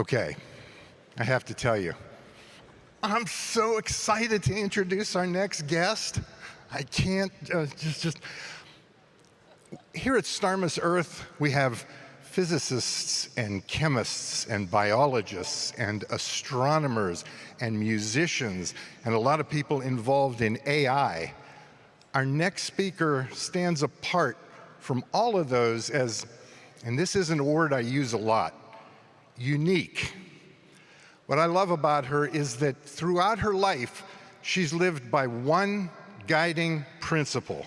Okay, I have to tell you, I'm so excited to introduce our next guest. I can't just... Here at Starmus Earth, we have physicists and chemists and biologists and astronomers and musicians and a lot of people involved in AI. Our next speaker stands apart from all of those as, and this isn't a word I use a lot, unique. What I love about her is that throughout her life, she's lived by one guiding principle.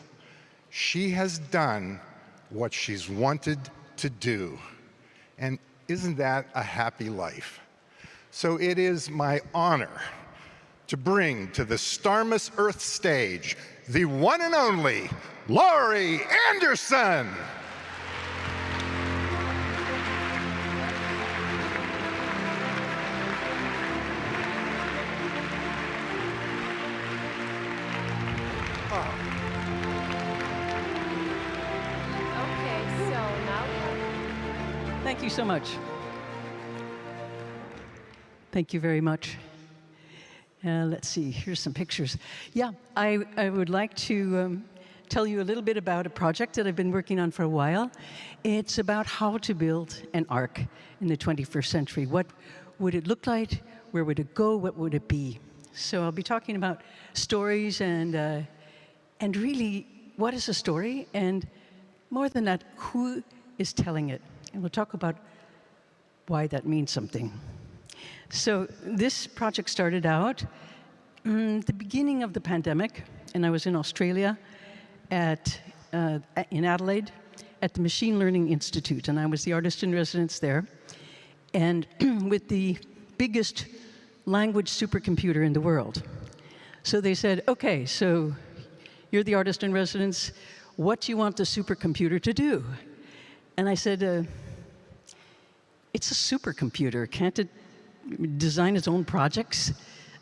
She has done what she's wanted to do. And isn't that a happy life? So it is my honor to bring to the Starmus Earth stage the one and only Laurie Anderson. Thank you so much. Thank you very much. Let's see, here's some pictures. Yeah, I would like to tell you a little bit about a project that I've been working on for a while. It's about how to build an ARK in the 21st century. What would it look like? Where would it go? What would it be? So I'll be talking about stories and really, what is a story? And more than that, who is telling it? And we'll talk about why that means something. So this project started out the beginning of the pandemic, and I was in Australia in Adelaide at the Machine Learning Institute, and I was the artist in residence there, and with the biggest language supercomputer in the world. So they said, okay, so you're the artist in residence, what do you want the supercomputer to do? And I said, it's a supercomputer. Can't it design its own projects?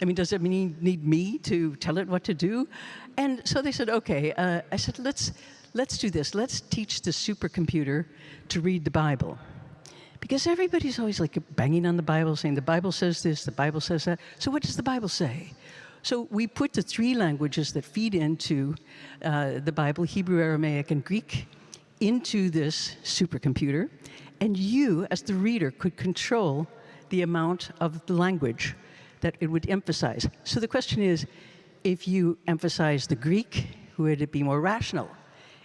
I mean, does it need me to tell it what to do? And so they said, okay. I said, let's do this. Let's teach the supercomputer to read the Bible. Because everybody's always like banging on the Bible, saying the Bible says this, the Bible says that. So what does the Bible say? So we put the three languages that feed into the Bible, Hebrew, Aramaic, and Greek, into this supercomputer, and you, as the reader, could control the amount of the language that it would emphasize. So the question is, if you emphasize the Greek, would it be more rational?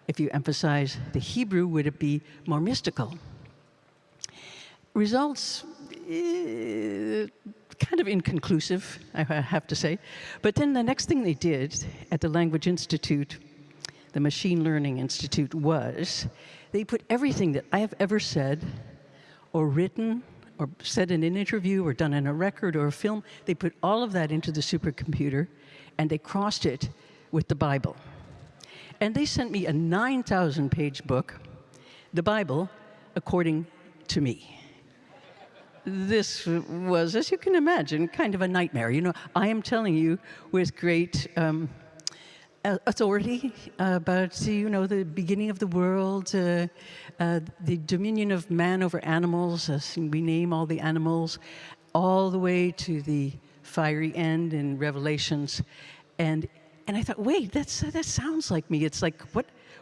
If you emphasize the Hebrew, would it be more mystical? Results, kind of inconclusive, I have to say. But then the next thing they did at the Language Institute, the Machine Learning Institute, was they put everything that I have ever said or written or said in an interview or done in a record or a film, they put all of that into the supercomputer and they crossed it with the Bible. And they sent me a 9,000-page book, the Bible, according to me. This was, as you can imagine, kind of a nightmare. You know, I am telling you with great authority about, you know, the beginning of the world, the dominion of man over animals, as we name all the animals, all the way to the fiery end in Revelations. And I thought, wait, that sounds like me. It's like,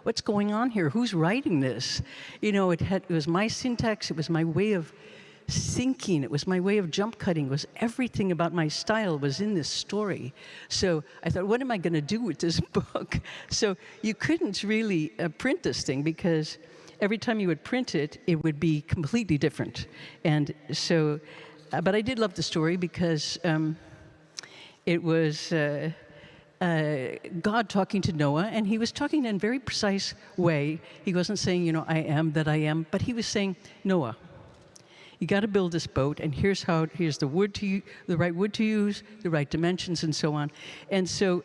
what's going on here? Who's writing this? You know, it was my syntax, it was my way of thinking, it was my way of jump cutting, it was everything about my style was in this story. So I thought, what am I going to do with this book? So you couldn't really print this thing because every time you would print it, it would be completely different. And so, but I did love the story because it was God talking to Noah, and he was talking in a very precise way. He wasn't saying, you know, I am that I am, but he was saying, Noah, you got to build this boat, and here's the wood the right wood to use, the right dimensions, and so on. And so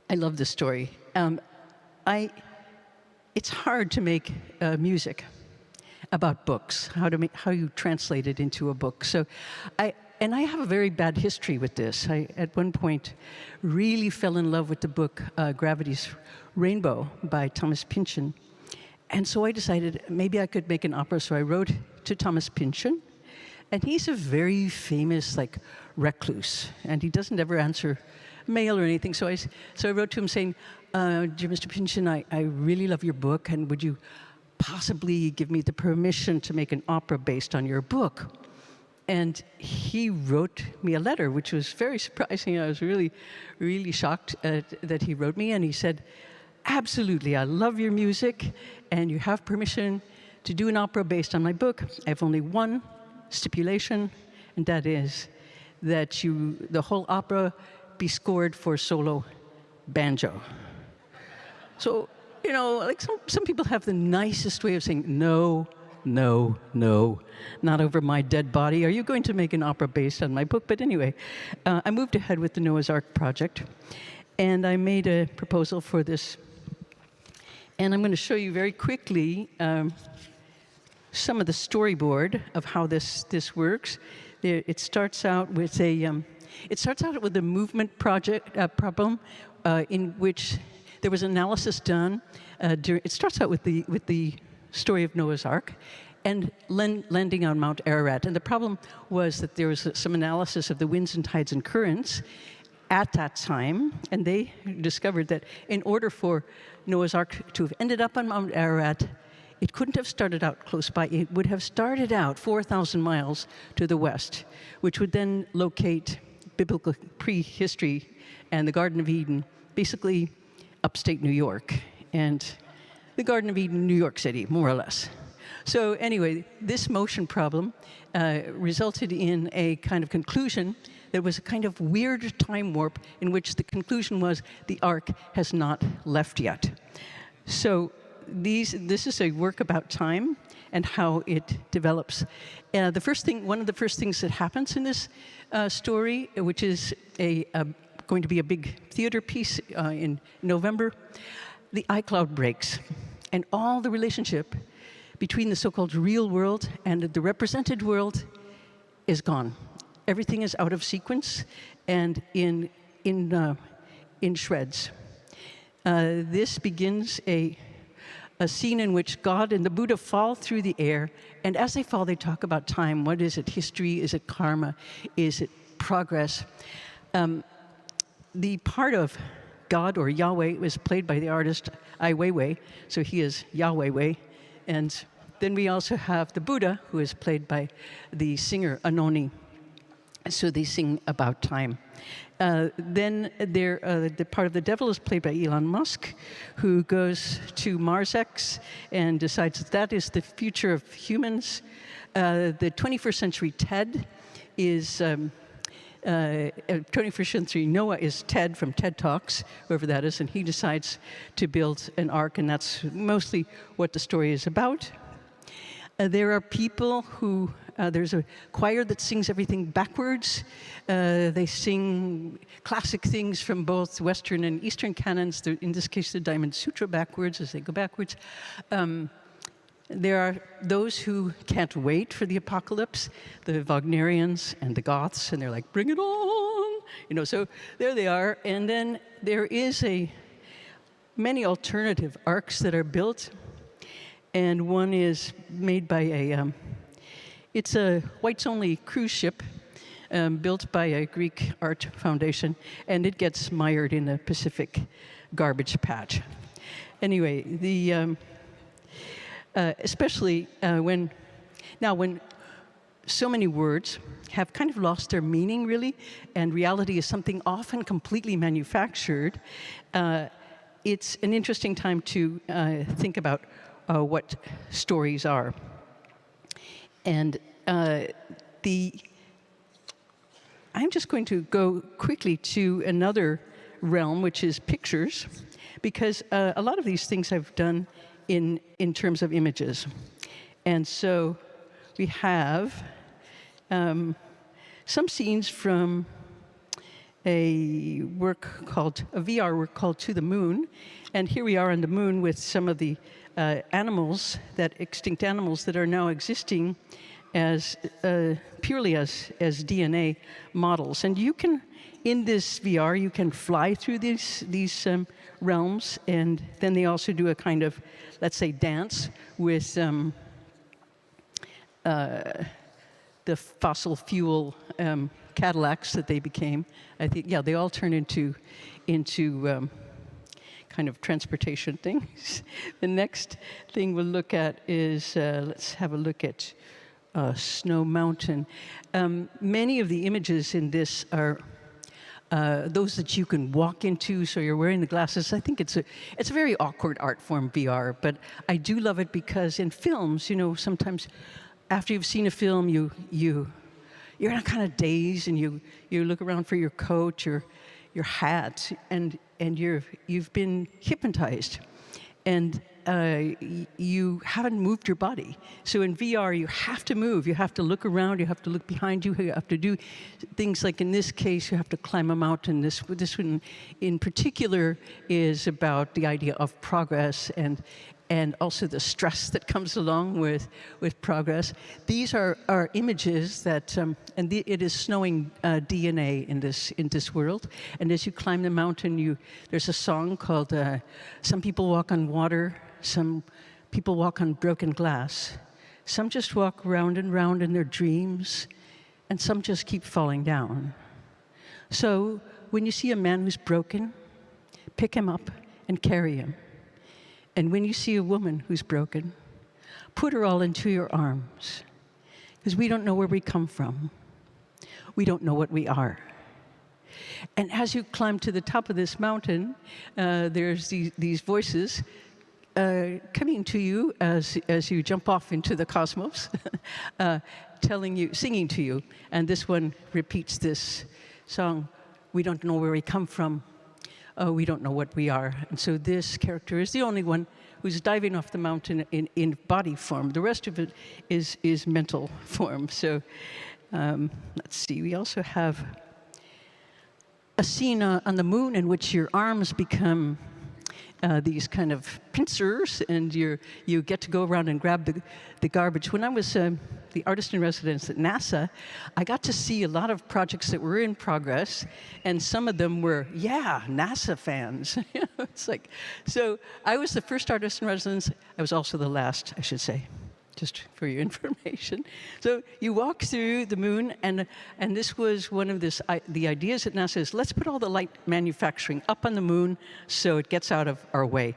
I love this story. It's hard to make music about books, how you translate it into a book. So I have a very bad history with this. I, at one point, really fell in love with the book Gravity's Rainbow by Thomas Pynchon. And so I decided maybe I could make an opera, so I wrote to Thomas Pynchon And he's a very famous, like, recluse, and he doesn't ever answer mail or anything. So I wrote to him saying, "Dear Mr. Pynchon, I really love your book, and would you possibly give me the permission to make an opera based on your book?" And he wrote me a letter, which was very surprising. I was really, really shocked that he wrote me, and he said, "Absolutely, I love your music, and you have permission to do an opera based on my book. I have only one stipulation, and that is that the whole opera be scored for solo banjo." So, you know, like some people have the nicest way of saying, "No, no, no, not over my dead body. Are you going to make an opera based on my book?" But anyway, I moved ahead with the Noah's Ark project, and I made a proposal for this. And I'm going to show you very quickly some of the storyboard of how this works. It starts out with a movement project problem in which there was analysis done. It starts out with the story of Noah's Ark and landing on Mount Ararat. And the problem was that there was some analysis of the winds and tides and currents at that time, and they discovered that in order for Noah's Ark to have ended up on Mount Ararat, it couldn't have started out close by. It would have started out 4,000 miles to the west, which would then locate biblical prehistory and the Garden of Eden, basically upstate New York, and the Garden of Eden, New York City, more or less. So anyway, this motion problem resulted in a kind of conclusion that was a kind of weird time warp in which the conclusion was the Ark has not left yet. So this is a work about time and how it develops. One of the first things that happens in this story, which is going to be a big theater piece in November, the iCloud breaks, and all the relationship between the so-called real world and the represented world is gone. Everything is out of sequence and in shreds. This begins a scene in which God and the Buddha fall through the air, and as they fall, they talk about time. What is it? History? Is it karma? Is it progress? The part of God or Yahweh was played by the artist Ai Weiwei, so he is Yahweh Wei. And then we also have the Buddha, who is played by the singer Anoni. So they sing about time. Then the part of the devil is played by Elon Musk, who goes to Mars X and decides that is the future of humans. The 21st century Ted is 21st century Noah is Ted from TED Talks, whoever that is, and he decides to build an ark, and that's mostly what the story is about. There are people who, there's a choir that sings everything backwards. They sing classic things from both Western and Eastern canons, in this case the Diamond Sutra backwards as they go backwards. There are those who can't wait for the apocalypse, the Wagnerians and the Goths, and they're like, bring it on! You know, so there they are. And then there is many alternative arcs that are built. And one is made by it's a whites-only cruise ship built by a Greek art foundation, and it gets mired in a Pacific garbage patch. Anyway, especially when so many words have kind of lost their meaning, really, and reality is something often completely manufactured, it's an interesting time to think about what stories are. And I'm just going to go quickly to another realm, which is pictures, because a lot of these things I've done in terms of images. And so we have some scenes from a VR work called To the Moon. And here we are on the moon with some of the extinct animals that are now existing as purely as DNA models. And you can, in this VR, you can fly through these realms, and then they also do a kind of, let's say, dance with the fossil fuel Cadillacs that they became. I think, yeah, they all turn into kind of transportation things. The next thing we'll look at is, let's have a look at Snow Mountain. Many of the images in this are those that you can walk into, so you're wearing the glasses. I think it's a very awkward art form, VR, but I do love it because in films, you know, sometimes after you've seen a film, you're in a kind of daze, and you look around for your coat, your hat, and you've been hypnotized, and you haven't moved your body. So in VR, you have to move. You have to look around. You have to look behind you. You have to do things like, in this case, you have to climb a mountain. This one in particular is about the idea of progress and also the stress that comes along with progress. These are images that, it is snowing DNA in this world. And as you climb the mountain, there's a song called "Some People Walk on Water, Some People Walk on Broken Glass. Some just walk round and round in their dreams, and some just keep falling down." So when you see a man who's broken, pick him up and carry him. And when you see a woman who's broken, put her all into your arms. Because we don't know where we come from. We don't know what we are. And as you climb to the top of this mountain, there's these voices coming to you as you jump off into the cosmos, singing to you. And this one repeats this song, "We don't know where we come from. We don't know what we are." And so this character is the only one who's diving off the mountain in body form. The rest of it is mental form. So let's see, we also have a scene on the moon in which your arms become these kind of pincers, and you get to go around and grab the garbage. When I was the artist in residence at NASA, I got to see a lot of projects that were in progress, and some of them were, NASA fans. It's like, so I was the first artist in residence. I was also the last, I should say, just for your information. So you walk through the moon, and this was one of the ideas at NASA is, let's put all the light manufacturing up on the moon so it gets out of our way.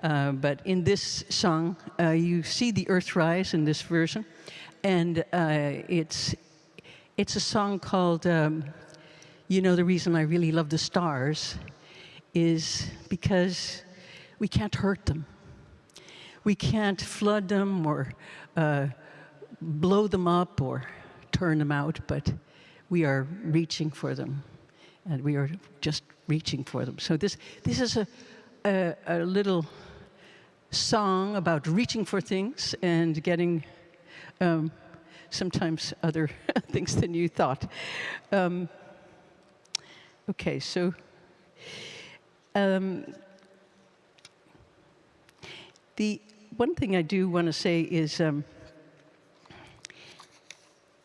But in this song, you see the Earth rise in this version, and it's a song called, the reason I really love the stars is because we can't hurt them. We can't flood them or blow them up or turn them out, but we are reaching for them, and we are just reaching for them. So this is a little song about reaching for things and getting sometimes other things than you thought. Okay, so the one thing I do want to say is,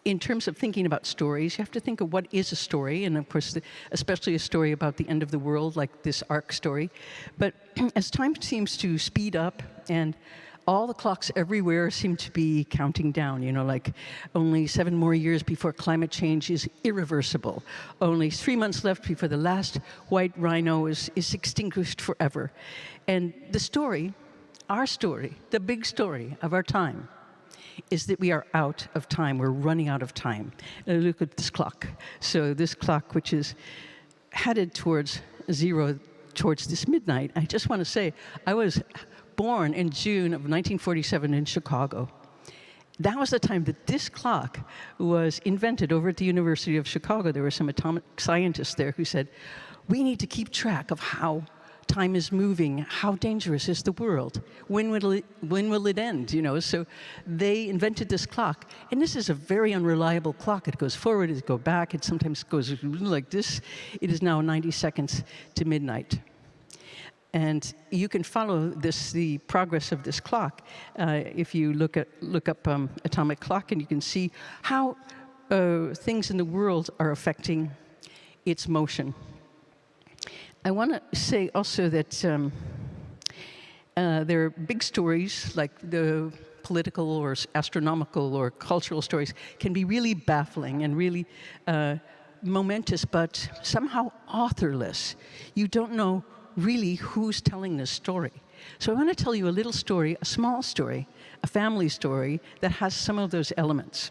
in terms of thinking about stories, you have to think of what is a story, and of course, especially a story about the end of the world, like this ARK story. But as time seems to speed up, and all the clocks everywhere seem to be counting down, like only 7 more years before climate change is irreversible. Only 3 months left before the last white rhino is extinguished forever. And the story, our story, the big story of our time, is that we are out of time. We're running out of time. Look at this clock. So this clock, which is headed towards zero, towards this midnight, I just want to say, I was born in June of 1947 in Chicago. That was the time that this clock was invented over at the University of Chicago. There were some atomic scientists there who said, we need to keep track of how time is moving. How dangerous is the world? When will it end? So they invented this clock, and this is a very unreliable clock. It goes forward, it goes back, it sometimes goes like this. It is now 90 seconds to midnight. And you can follow the progress of this clock if you look up atomic clock, and you can see how things in the world are affecting its motion. I want to say also that there are big stories like the political or astronomical or cultural stories can be really baffling and really momentous, but somehow authorless. You don't know really who's telling this story. So I want to tell you a little story, a small story, a family story that has some of those elements.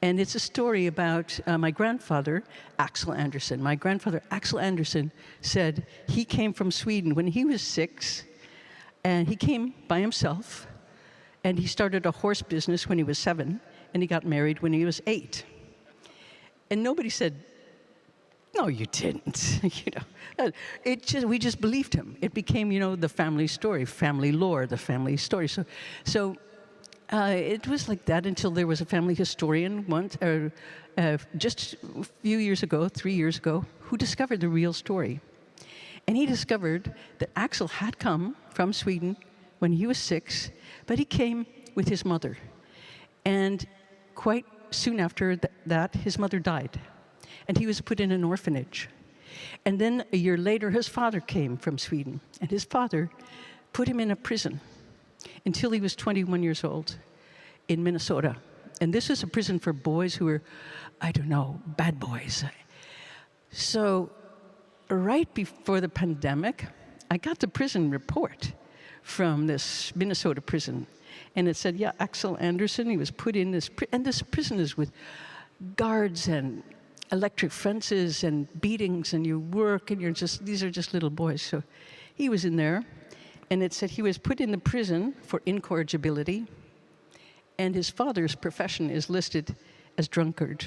And it's a story about my grandfather, Axel Anderson. My grandfather, Axel Anderson, said he came from Sweden when he was 6, and he came by himself, and he started a horse business when he was 7, and he got married when he was 8. And nobody said, "No, you didn't." We just believed him. It became, the family story, family lore, the family story. So it was like that until there was a family historian once, just a few years ago, 3 years ago, who discovered the real story. And he discovered that Axel had come from Sweden when he was 6, but he came with his mother. And quite soon after that, his mother died. And he was put in an orphanage. And then a year later, his father came from Sweden. And his father put him in a prison until he was 21 years old in Minnesota. And this was a prison for boys who were, bad boys. So right before the pandemic, I got the prison report from this Minnesota prison. And it said, Axel Anderson, he was put in this and this prison is with guards and electric fences and beatings, and you work, and these are just little boys. So he was in there, and it said he was put in the prison for incorrigibility, and his father's profession is listed as drunkard.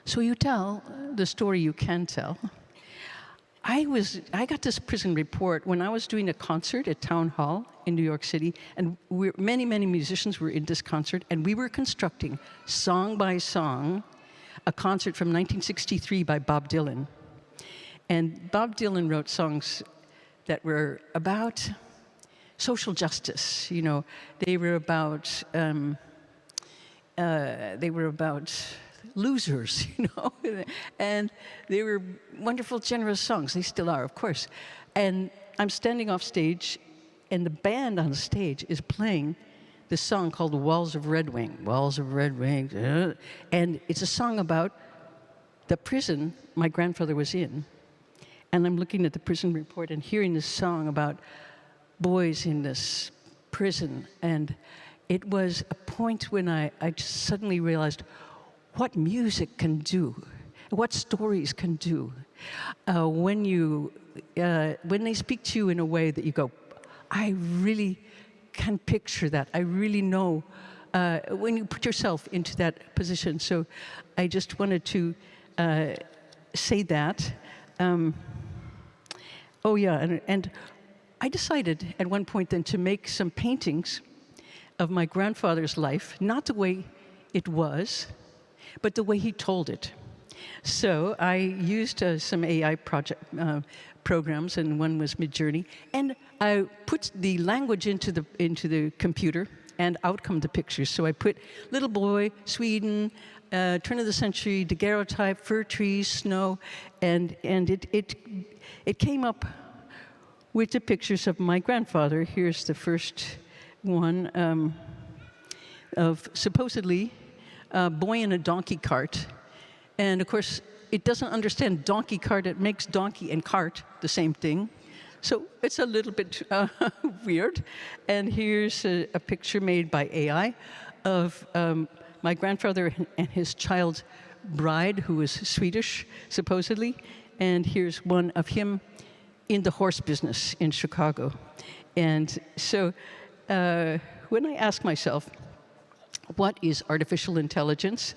So you tell the story you can tell. I got this prison report when I was doing a concert at Town Hall in New York City, and many musicians were in this concert, and we were constructing, song by song, a concert from 1963 by Bob Dylan. And Bob Dylan wrote songs that were about social justice. They were about losers, and they were wonderful, generous songs. They still are, of course. And I'm standing off stage, and the band on stage is playing this song called Walls of Red Wing. Walls of Red Wing. And it's a song about the prison my grandfather was in. And I'm looking at the prison report and hearing this song about boys in this prison. And it was a point when I just suddenly realized what music can do, what stories can do. When they speak to you in a way that you go, I really can picture that. I really know when you put yourself into that position. So I just wanted to say that. And I decided at one point then to make some paintings of my grandfather's life, not the way it was, but the way he told it. So I used some AI programs, and one was Midjourney, and I put the language into the computer, and out come the pictures. So I put little boy, Sweden, turn of the century, daguerreotype, fir trees, snow, and it came up with the pictures of my grandfather. Here's the first one of supposedly a boy in a donkey cart. And of course, it doesn't understand donkey cart. It makes donkey and cart the same thing. So it's a little bit weird. And here's a picture made by AI of my grandfather and his child's bride, who was Swedish, supposedly. And here's one of him in the horse business in Chicago. And so when I ask myself, what is artificial intelligence?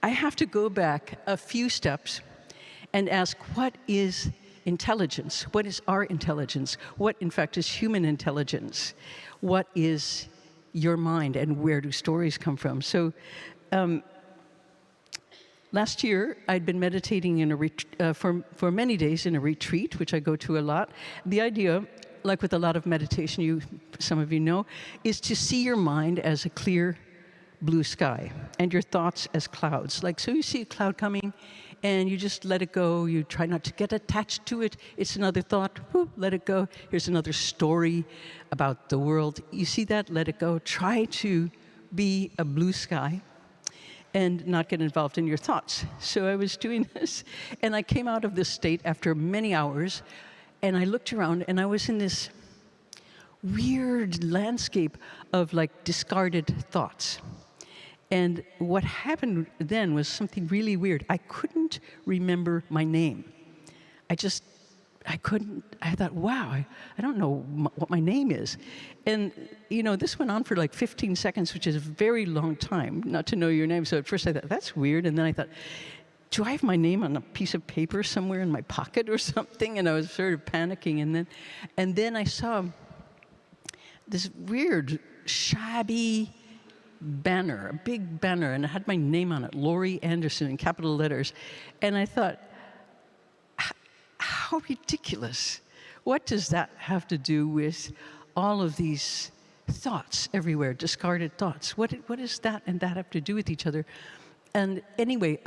I have to go back a few steps and ask, what is intelligence? What is our intelligence? What, in fact, is human intelligence? What is your mind, and where do stories come from? So last year, I'd been meditating in for many days in a retreat, which I go to a lot. The idea, like with a lot of meditation, some of you know, is to see your mind as a clear blue sky and your thoughts as clouds. So you see a cloud coming and you just let it go. You try not to get attached to it. It's another thought, whoop, let it go. Here's another story about the world. You see that? Let it go. Try to be a blue sky and not get involved in your thoughts. So I was doing this, and I came out of this state after many hours, and I looked around, and I was in this weird landscape of like discarded thoughts. And what happened then was something really weird. I couldn't remember my name. I couldn't, I thought, wow, I don't know what my name is. And, you know, this went on for like 15 seconds, which is a very long time not to know your name. So at first I thought, that's weird. And then I thought, do I have my name on a piece of paper somewhere in my pocket or something? And I was sort of panicking. And then I saw this weird, shabby banner, a big banner, and it had my name on it, Laurie Anderson, in capital letters. And I thought, how ridiculous. What does that have to do with all of these thoughts everywhere, discarded thoughts? What does that and that have to do with each other? And anyway,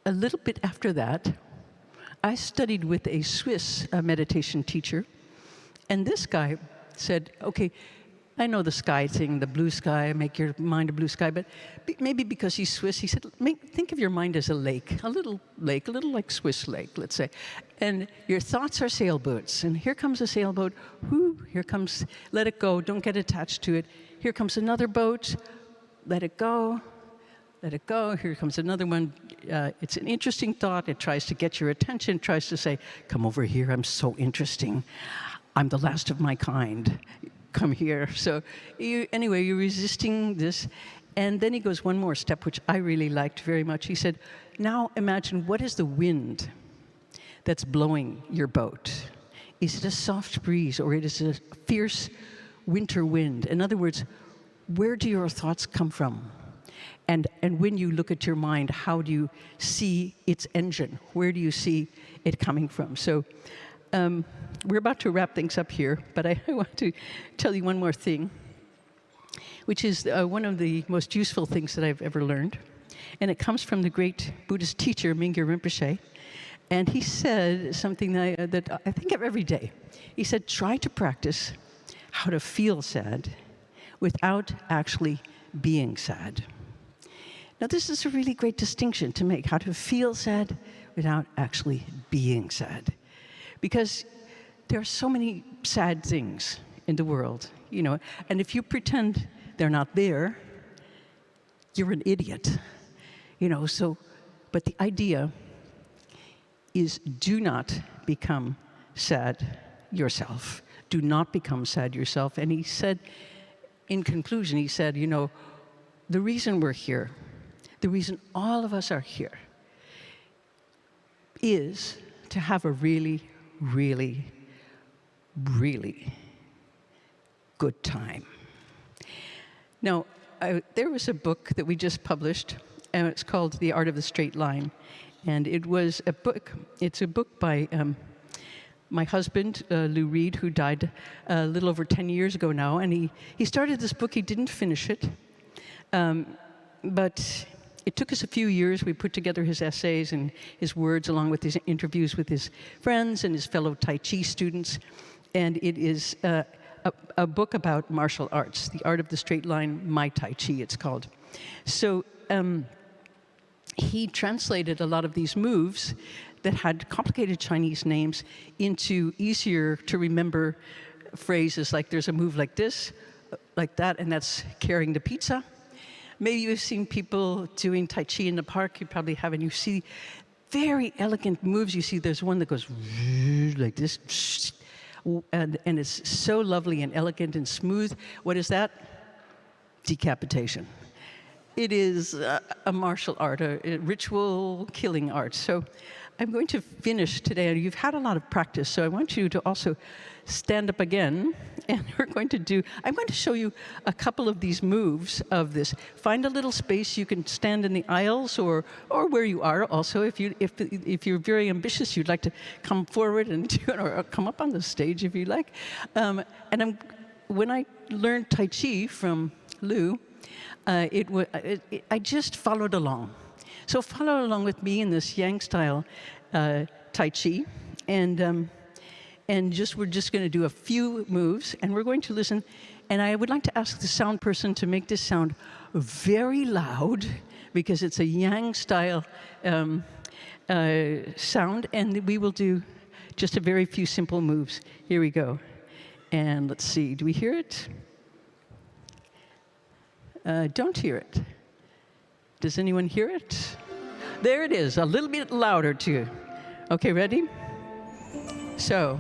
a little bit after that, I studied with a Swiss meditation teacher. And this guy said, okay, I know the sky thing, the blue sky, make your mind a blue sky, but maybe because he's Swiss, he said, think of your mind as a lake, a little like Swiss lake, let's say. And your thoughts are sailboats. And here comes a sailboat. Whoo, here comes, let it go, don't get attached to it. Here comes another boat, let it go, let it go. Here comes another one. It's an interesting thought. It tries to get your attention, tries to say, come over here, I'm so interesting. I'm the last of my kind. Come here. So anyway, you're resisting this. And then he goes one more step, which I really liked very much. He said, now imagine, what is the wind that's blowing your boat? Is it a soft breeze, or it is a fierce winter wind? In other words, where do your thoughts come from? And when you look at your mind, how do you see its engine? Where do you see it coming from? So we're about to wrap things up here, but I want to tell you one more thing, which is one of the most useful things that I've ever learned. And it comes from the great Buddhist teacher, Mingyur Rinpoche. And he said something that I think of every day. He said, try to practice how to feel sad without actually being sad. Now, this is a really great distinction to make, how to feel sad without actually being sad. Because there are so many sad things in the world, you know, and if you pretend they're not there, you're an idiot, you know. So, but the idea is, do not become sad yourself. Do not become sad yourself. And he said, in conclusion, he said, you know, the reason we're here, the reason all of us are here, is to have a really, really, really good time. Now, there was a book that we just published, and it's called The Art of the Straight Line. And it was a book, it's a book by my husband, Lou Reed, who died a little over 10 years ago now. And he started this book, he didn't finish it. But it took us a few years. We put together his essays and his words along with his interviews with his friends and his fellow Tai Chi students. And it is a book about martial arts, The Art of the Straight Line, My Tai Chi, it's called. So he translated a lot of these moves that had complicated Chinese names into easier to remember phrases, like there's a move like this, like that, and that's carrying the pizza. Maybe you've seen people doing Tai Chi in the park, you probably have, and you see very elegant moves. You see there's one that goes like this, and it's so lovely and elegant and smooth. What is that? Decapitation. It is a martial art, a ritual killing art. So I'm going to finish today. You've had a lot of practice, so I want you to also stand up again, and I'm going to show you a couple of these moves of this. Find a little space. You can stand in the aisles or where you are. Also, if you're very ambitious, you'd like to come forward and do it, or come up on the stage if you like. When I learned Tai Chi from Lou, I just followed along. So follow along with me in this Yang style Tai Chi, and we're just going to do a few moves, and we're going to listen. And I would like to ask the sound person to make this sound very loud, because it's a Yang style sound, and we will do just a very few simple moves. Here we go. And let's see, do we hear it? Don't hear it. Does anyone hear it? There it is, a little bit louder too. Okay, ready? So.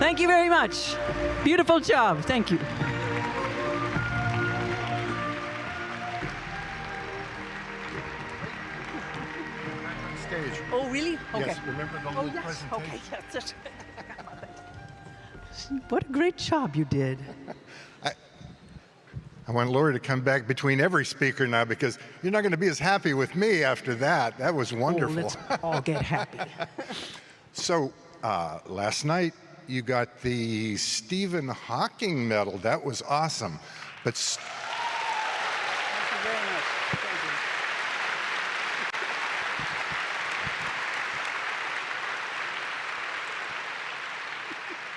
Thank you very much. Beautiful job. Thank you. Stage. Oh, really? Okay. Yes, remember the whole presentation? Okay, yes. What a great job you did. I want Laurie to come back between every speaker now, because you're not going to be as happy with me after that. That was wonderful. Oh, let's all get happy. So last night you got the Stephen Hawking medal. That was awesome. But Thank you very much. Thank you.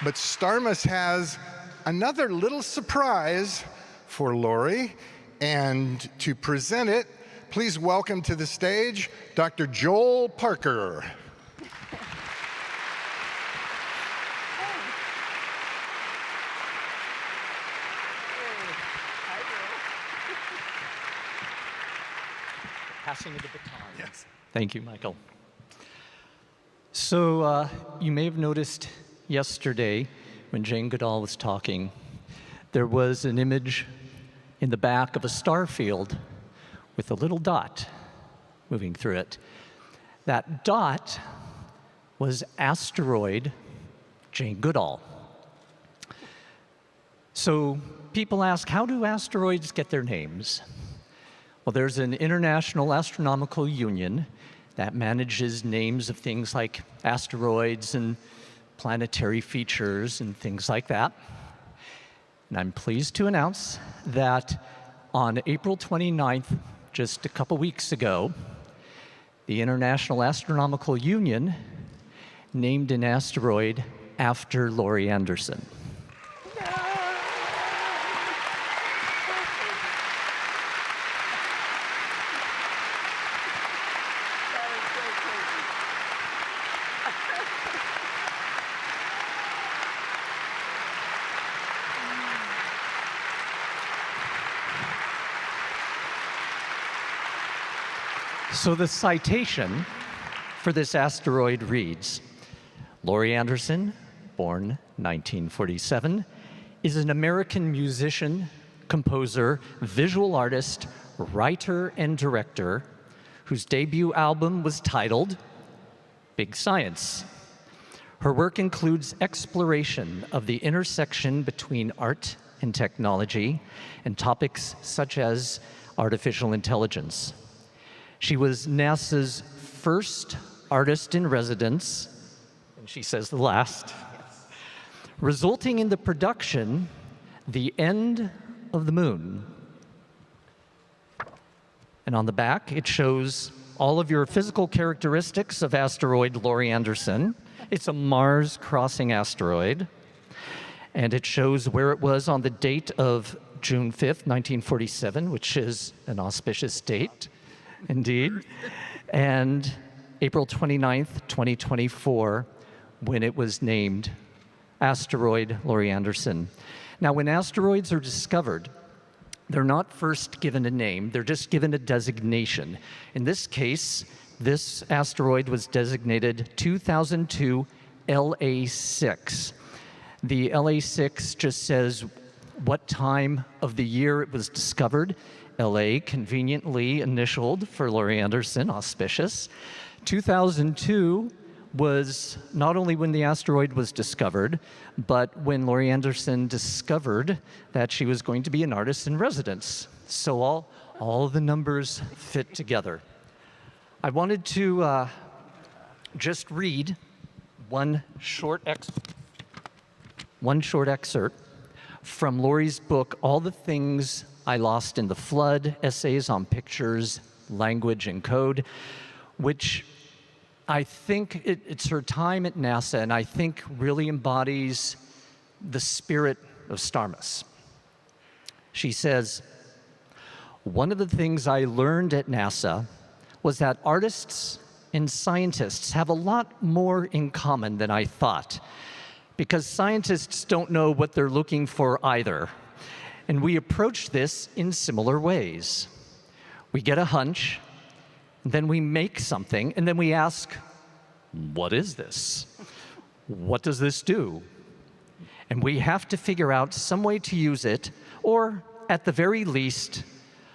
But Starmus has another little surprise for Laurie, and to present it, please welcome to the stage Dr. Joel Parker. Passing of the baton. Yes. Thank you, Michael. So you may have noticed yesterday when Jane Goodall was talking, there was an image in the back of a star field with a little dot moving through it. That dot was asteroid Jane Goodall. So people ask, how do asteroids get their names? Well, there's an International Astronomical Union that manages names of things like asteroids and planetary features and things like that. And I'm pleased to announce that on April 29th, just a couple weeks ago, the International Astronomical Union named an asteroid after Laurie Anderson. So the citation for this asteroid reads, Laurie Anderson, born 1947, is an American musician, composer, visual artist, writer, and director whose debut album was titled Big Science. Her work includes exploration of the intersection between art and technology and topics such as artificial intelligence. She was NASA's first artist in residence, and she says the last, resulting in the production, The End of the Moon. And on the back, it shows all of your physical characteristics of asteroid Laurie Anderson. It's a Mars-crossing asteroid. And it shows where it was on the date of June 5th, 1947, which is an auspicious date, indeed. And April 29th, 2024, when it was named asteroid Laurie Anderson. Now, when asteroids are discovered, they're not first given a name, they're just given a designation. In this case, this asteroid was designated 2002 LA6. The LA6 just says what time of the year it was discovered. LA, conveniently initialed for Laurie Anderson, auspicious. 2002 was not only when the asteroid was discovered, but when Laurie Anderson discovered that she was going to be an artist in residence. So all the numbers fit together. I wanted to just read one short excerpt from Laurie's book, All the Things I Lost in the Flood, Essays on Pictures, Language, and Code, which I think it's her time at NASA, and I think really embodies the spirit of Starmus. She says, "One of the things I learned at NASA was that artists and scientists have a lot more in common than I thought, because scientists don't know what they're looking for either. And we approach this in similar ways. We get a hunch, then we make something, and then we ask, what is this? What does this do? And we have to figure out some way to use it, or at the very least,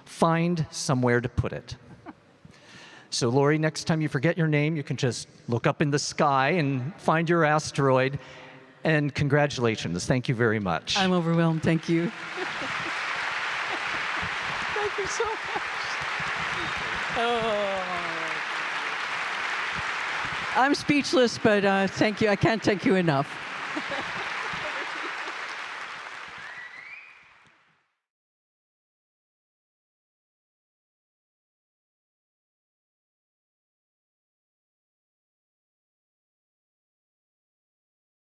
find somewhere to put it." So Laurie, next time you forget your name, you can just look up in the sky and find your asteroid. And congratulations. Thank you very much. I'm overwhelmed. Thank you. Thank you so much. Oh. I'm speechless, but thank you. I can't thank you enough.